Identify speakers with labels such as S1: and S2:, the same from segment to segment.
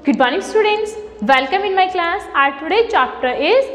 S1: Good morning students, welcome in my class. Our today's chapter is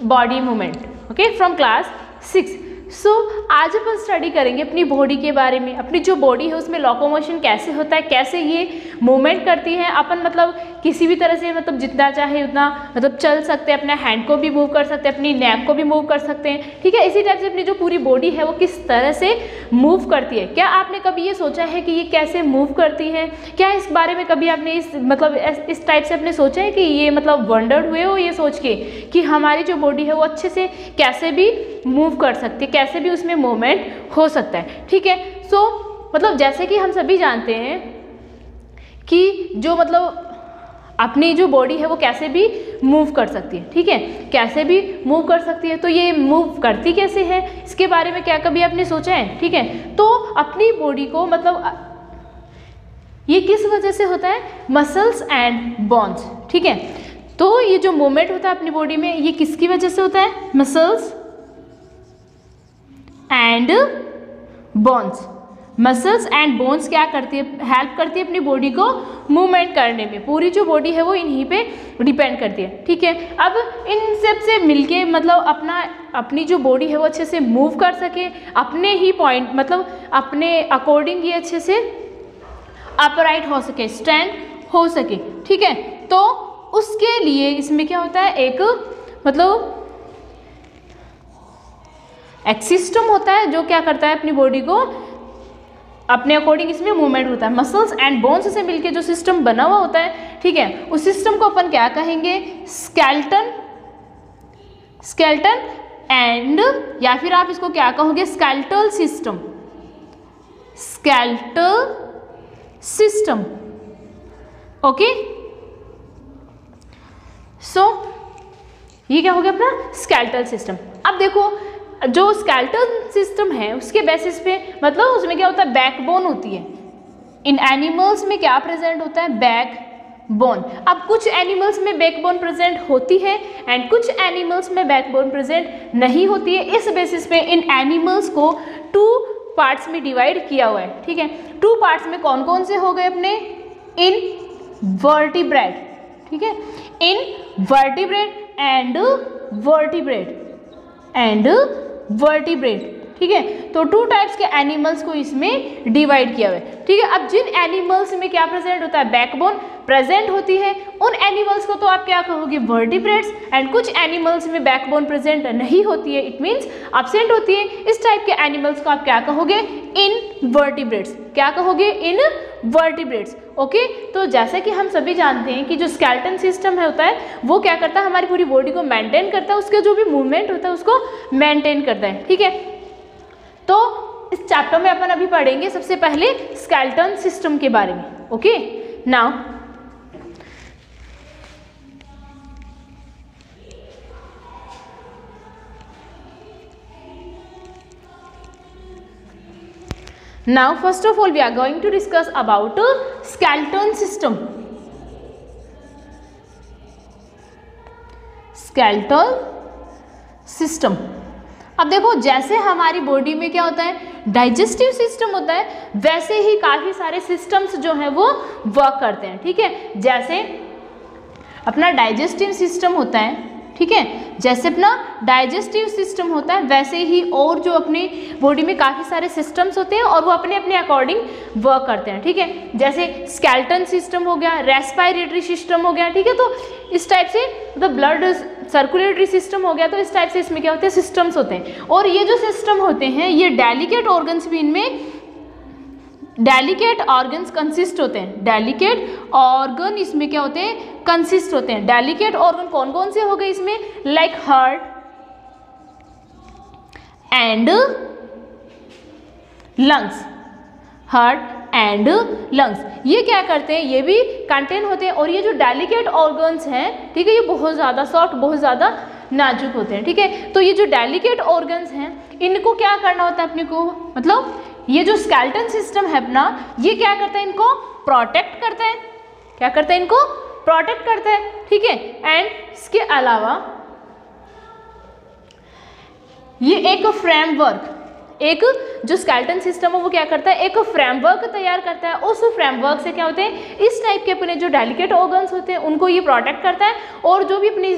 S1: body movement, okay, from class 6. सो आज अपन study करेंगे अपनी body के बारे में। अपनी जो बॉडी है उसमें लोकोमोशन कैसे होता है, कैसे ये मूवमेंट करती है। अपन मतलब किसी भी तरह से मतलब जितना चाहे उतना मतलब चल सकते हैं, अपने हैंड को भी मूव कर सकते हैं, अपनी नेक को भी मूव कर सकते हैं, ठीक है। इसी टाइप से अपनी जो पूरी बॉडी है वो किस तरह से मूव करती है। क्या आपने कभी ये सोचा है कि ये कैसे मूव करती है? क्या इस बारे में कभी आपने इस टाइप से आपने सोचा है कि ये मतलब वंडर्ड हुए हो ये सोच के कि हमारी जो बॉडी है वो अच्छे से कैसे भी मूव कर सकती है, कैसे भी उसमें मूवमेंट हो सकता है, ठीक है। सो मतलब जैसे कि हम सभी जानते हैं कि जो मतलब अपनी जो बॉडी है वो कैसे भी मूव कर सकती है, ठीक है, कैसे भी मूव कर सकती है। तो ये मूव करती कैसे है, इसके बारे में क्या कभी आपने सोचा है? ठीक है, तो अपनी बॉडी को मतलब ये किस वजह से होता है? मसल्स एंड बोन्स, ठीक है। तो ये जो मूवमेंट होता है अपनी बॉडी में ये किसकी वजह से होता है? Muscles and bones. Muscles and bones क्या करती है? हेल्प करती है अपनी बॉडी को मूवमेंट करने में। पूरी जो बॉडी है वो इन्हीं पे डिपेंड करती है, ठीक है। अब इन सब से मिलके मतलब अपनी जो बॉडी है वो अच्छे से मूव कर सके, अपने ही पॉइंट मतलब अपने अकॉर्डिंग ये अच्छे से अपराइट हो सके, स्टैंड हो सके, ठीक है। तो उसके लिए इसमें क्या होता है? एक मतलब एक सिस्टम होता है जो क्या करता है अपनी बॉडी को अपने अकॉर्डिंग इसमें मूवमेंट होता है। मसल्स एंड बोन्स से मिलके जो सिस्टम बना हुआ होता है, ठीक है, उस सिस्टम को अपन क्या कहेंगे? स्केलेटन एंड या फिर आप इसको क्या कहोगे? Skeletal system, skeletal system, okay. So ये क्या हो गया अपना स्केलेटल सिस्टम। अब देखो जो स्केलेटल सिस्टम है उसके बेसिस पे मतलब उसमें क्या होता है? बैकबोन होती है। इन एनिमल्स में क्या प्रेजेंट होता है? बैकबोन। अब कुछ एनिमल्स में बैकबोन प्रेजेंट होती है एंड कुछ एनिमल्स में बैकबोन प्रेजेंट नहीं होती है। इस बेसिस पे इन एनिमल्स को 2 पार्ट्स में डिवाइड किया हुआ है, ठीक है। 2 पार्ट्स में कौन कौन से हो गए अपने? इन वर्टिब्रेट, ठीक है, इन वर्टिब्रेट एंड वर्टिब्रेट, ठीक है। तो 2 टाइप्स के एनिमल्स को इसमें डिवाइड किया हुआ है, ठीक है। अब जिन एनिमल्स में क्या प्रेजेंट होता है? बैकबोन प्रेजेंट होती है, उन एनिमल्स को तो आप क्या कहोगे? वर्टिब्रेट्स। एंड कुछ एनिमल्स में बैकबोन प्रेजेंट नहीं होती है, इट मीन्स एब्सेंट होती है। इस टाइप के एनिमल्स को आप क्या कहोगे? इनवर्टिब्रेट्स। क्या कहोगे? Invertebrates, okay. तो जैसे कि हम सभी जानते हैं कि जो स्केलेटन सिस्टम होता है वो क्या करता है? हमारी पूरी बॉडी को मेंटेन करता है, उसके जो भी मूवमेंट होता है उसको मेंटेन करता है, ठीक है। तो इस चैप्टर में अपन अभी पढ़ेंगे सबसे पहले स्केलेटन सिस्टम के बारे में, okay. Now first of all we are going to discuss about skeleton system. Skeletal system. अब देखो जैसे हमारी बॉडी में क्या होता है? डाइजेस्टिव सिस्टम होता है, वैसे ही काफ़ी सारे सिस्टम्स जो हैं वो वर्क करते हैं, ठीक है। जैसे अपना डाइजेस्टिव सिस्टम होता है, ठीक है, जैसे अपना डाइजेस्टिव सिस्टम होता है वैसे ही और जो अपनी बॉडी में काफ़ी सारे सिस्टम्स होते हैं और वो अपने अपने अकॉर्डिंग वर्क करते हैं, ठीक है। जैसे स्केलेटन सिस्टम हो गया, रेस्पिरेटरी सिस्टम हो गया, ठीक है। तो इस टाइप से मतलब ब्लड सर्कुलेटरी सिस्टम हो गया, तो इस टाइप से इसमें क्या होते हैं? सिस्टम्स होते हैं। और ये जो सिस्टम होते हैं ये डेलिकेट ऑर्गन्स भी इनमें डेलिकेट ऑर्गन्स कंसिस्ट होते हैं। डेलिकेट ऑर्गन इसमें क्या होते हैं? कंसिस्ट होते हैं। डेलिकेट ऑर्गन कौन कौन से हो गए इसमें? Like heart and lungs, heart and lungs ये क्या करते हैं? ये भी कंटेन होते हैं। और ये जो डेलिकेट ऑर्गन्स हैं, ठीक है, ये बहुत ज़्यादा सॉफ्ट, बहुत ज़्यादा नाजुक होते हैं, ठीक है। तो ये जो डेलिकेट ऑर्गन्स हैं इनको क्या करना होता है अपने को? मतलब ये जो स्केलेटन सिस्टम है अपना ये क्या करता है? इनको प्रोटेक्ट करता है। क्या करता है? इनको प्रोटेक्ट करता है, ठीक है। एंड इसके अलावा ये एक फ्रेमवर्क, एक जो स्केलेटन सिस्टम है वो क्या करता है, एक फ्रेमवर्क तैयार करता है। उस फ्रेमवर्क से क्या होते हैं, इस टाइप के अपने जो डेलिकेट ऑर्गन्स होते हैं उनको ये प्रोटेक्ट करता है, और जो भी अपनी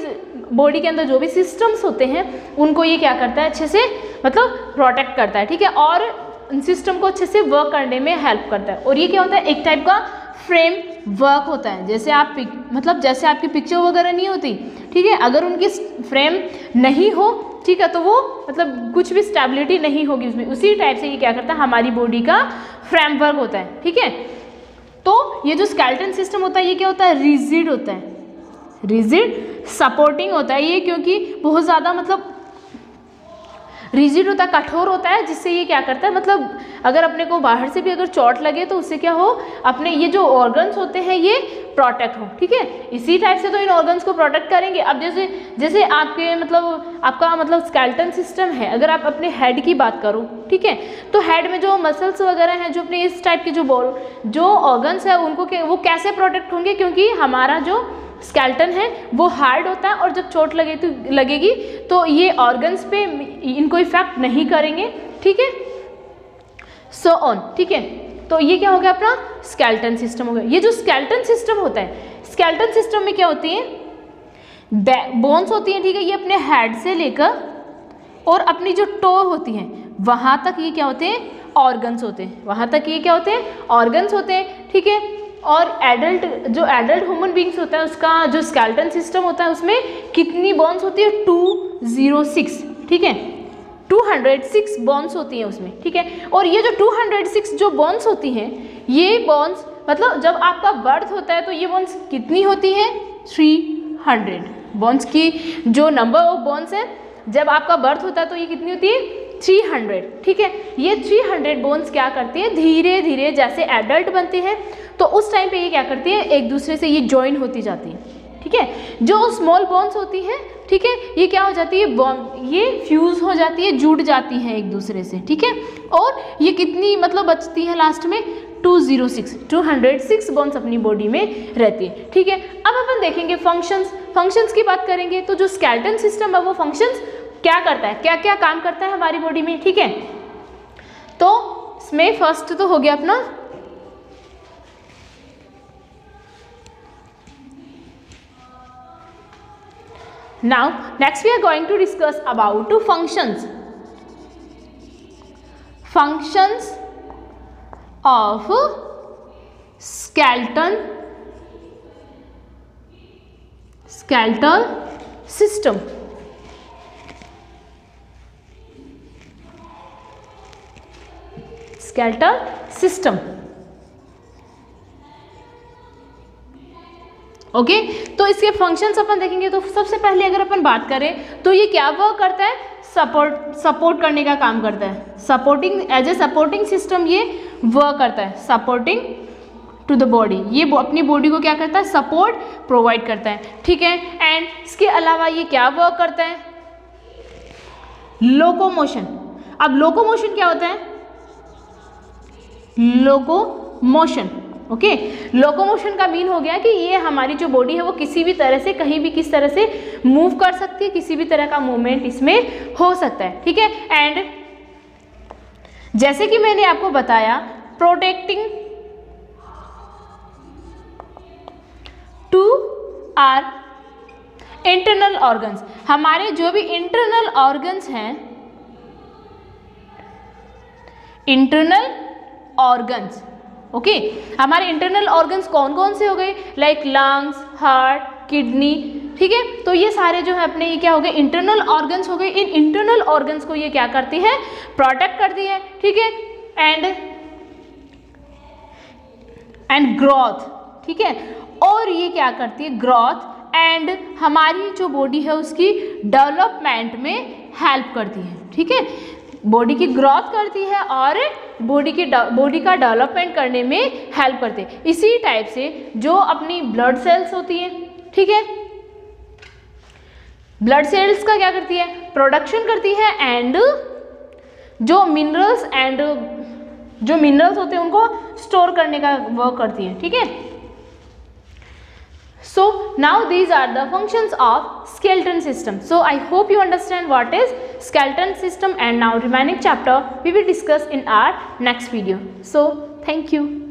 S1: बॉडी के अंदर जो भी सिस्टम्स होते हैं उनको ये क्या करता है, अच्छे से मतलब प्रोटेक्ट करता है, ठीक है, और सिस्टम को अच्छे से वर्क करने में हेल्प करता है। और ये क्या होता है, एक टाइप का फ्रेम वर्क होता है। जैसे आप मतलब जैसे आपकी पिक्चर वगैरह नहीं होती, ठीक है, अगर उनकी फ्रेम नहीं हो, ठीक है, तो वो मतलब कुछ भी स्टेबिलिटी नहीं होगी उसमें। उसी टाइप से ये क्या करता है, हमारी बॉडी का फ्रेमवर्क होता है, ठीक है। तो ये जो स्केलेटन सिस्टम होता है ये क्या होता है, रिजिड होता है, रिजिड सपोर्टिंग होता है ये, क्योंकि बहुत ज़्यादा मतलब रिजिड होता है, कठोर होता है, जिससे ये क्या करता है, मतलब अगर अपने को बाहर से भी अगर चोट लगे तो उससे क्या हो, अपने ये जो ऑर्गन्स होते हैं ये प्रोटेक्ट हो, ठीक है। इसी टाइप से तो इन ऑर्गन्स को प्रोटेक्ट करेंगे। अब जैसे आपके मतलब आपका मतलब स्केलेटन सिस्टम है, अगर आप अपने हेड की बात करो, ठीक है, तो हेड में जो मसल्स वगैरह हैं, जो अपने इस टाइप के जो ऑर्गन्स है उनको वो कैसे प्रोटेक्ट होंगे, क्योंकि हमारा जो स्केलेटन है वो हार्ड होता है, और जब चोट लगेगी तो ये ऑर्गन्स पे इनको इफेक्ट नहीं करेंगे, ठीक है, सो ऑन, ठीक है। तो ये क्या हो गया, अपना स्केलेटन सिस्टम हो गया। ये जो स्केलेटन सिस्टम होता है, स्केलेटन सिस्टम में क्या होती है, बोन्स होती हैं, ठीक है, ये अपने हेड से लेकर और अपनी जो टो होती हैं वहाँ तक ये क्या होते हैं, ऑर्गन्स होते हैं, वहाँ तक ये क्या होते हैं, ऑर्गन्स होते हैं, ठीक है। और एडल्ट ह्यूमन बींग्स होता है उसका जो स्केलेटन सिस्टम होता है उसमें कितनी बोन्स होती है, 206, ठीक है, 206 बोन्स होती हैं उसमें, ठीक है। और ये जो 206 जो बोन्स होती हैं, ये बोन्स मतलब जब आपका बर्थ होता है तो ये बोन्स कितनी होती हैं, 300 बोन्स की जो नंबर ऑफ बोन्स है जब आपका बर्थ होता है तो ये कितनी होती है, 300, ठीक है। ये 300 बोन्स क्या करती है, धीरे धीरे जैसे एडल्ट बनते हैं तो उस टाइम पे ये क्या करती है, एक दूसरे से ये ज्वाइन होती जाती है, ठीक है। जो स्मॉल बोन्स होती हैं, ठीक है, ये क्या हो जाती है, ये फ्यूज हो जाती है, जुड़ जाती हैं एक दूसरे से, ठीक है। और ये कितनी मतलब बचती है लास्ट में, 206 बोन्स अपनी बॉडी में रहती है, ठीक है। अब अपन देखेंगे फंक्शंस की बात करेंगे। तो जो स्केलेटन सिस्टम है वो फंक्शंस क्या करता है, क्या क्या काम करता है हमारी बॉडी में, ठीक है। तो इसमें फर्स्ट तो हो गया अपना now next we are going to discuss about functions of skeletal system। Skeletal system, okay. तो इसके फंक्शंस अपन देखेंगे। तो सबसे पहले अगर अपन बात करें तो ये क्या वर्क करता है, सपोर्ट करने का काम करता है, supporting as a supporting system ये वर्क करता है, सपोर्टिंग टू द बॉडी, ये अपनी बॉडी को क्या करता है, सपोर्ट प्रोवाइड करता है, ठीक है। एंड इसके अलावा ये क्या वर्क करता है, लोकोमोशन। अब लोकोमोशन क्या होता है, लोकोमोशन, ओके। लोकोमोशन का मीन हो गया कि ये हमारी जो बॉडी है वो किसी भी तरह से कहीं भी किस तरह से मूव कर सकती है, किसी भी तरह का मूवमेंट इसमें हो सकता है, ठीक है। एंड जैसे कि मैंने आपको बताया, protecting to our internal organs, हमारे जो भी इंटरनल ऑर्गन्स हैं, इंटरनल ऑर्गन्स, ओके। हमारे इंटरनल ऑर्गन्स कौन कौन से हो गए, लाइक लंग्स, हार्ट, किडनी, ठीक है। तो ये सारे जो है अपने ये क्या हो गए, इंटरनल ऑर्गन्स हो गए। इन इंटरनल ऑर्गन्स को ये क्या करती है, प्रोटेक्ट करती है, ठीक है। एंड ग्रोथ, ठीक है। और ये क्या करती है, ग्रोथ एंड हमारी जो बॉडी है उसकी डेवलपमेंट में हेल्प करती है, ठीक है। बॉडी की ग्रोथ करती है और बॉडी का डेवलपमेंट करने में हेल्प करते हैं। इसी टाइप से जो अपनी ब्लड सेल्स होती हैं, ठीक है, ब्लड सेल्स का क्या करती है, प्रोडक्शन करती है। एंड जो मिनरल्स होते हैं उनको स्टोर करने का वर्क करती है, ठीक है। So now these are the functions of skeleton system. So I hope you understand what is skeleton system, and now remaining chapter we will discuss in our next video. So thank you.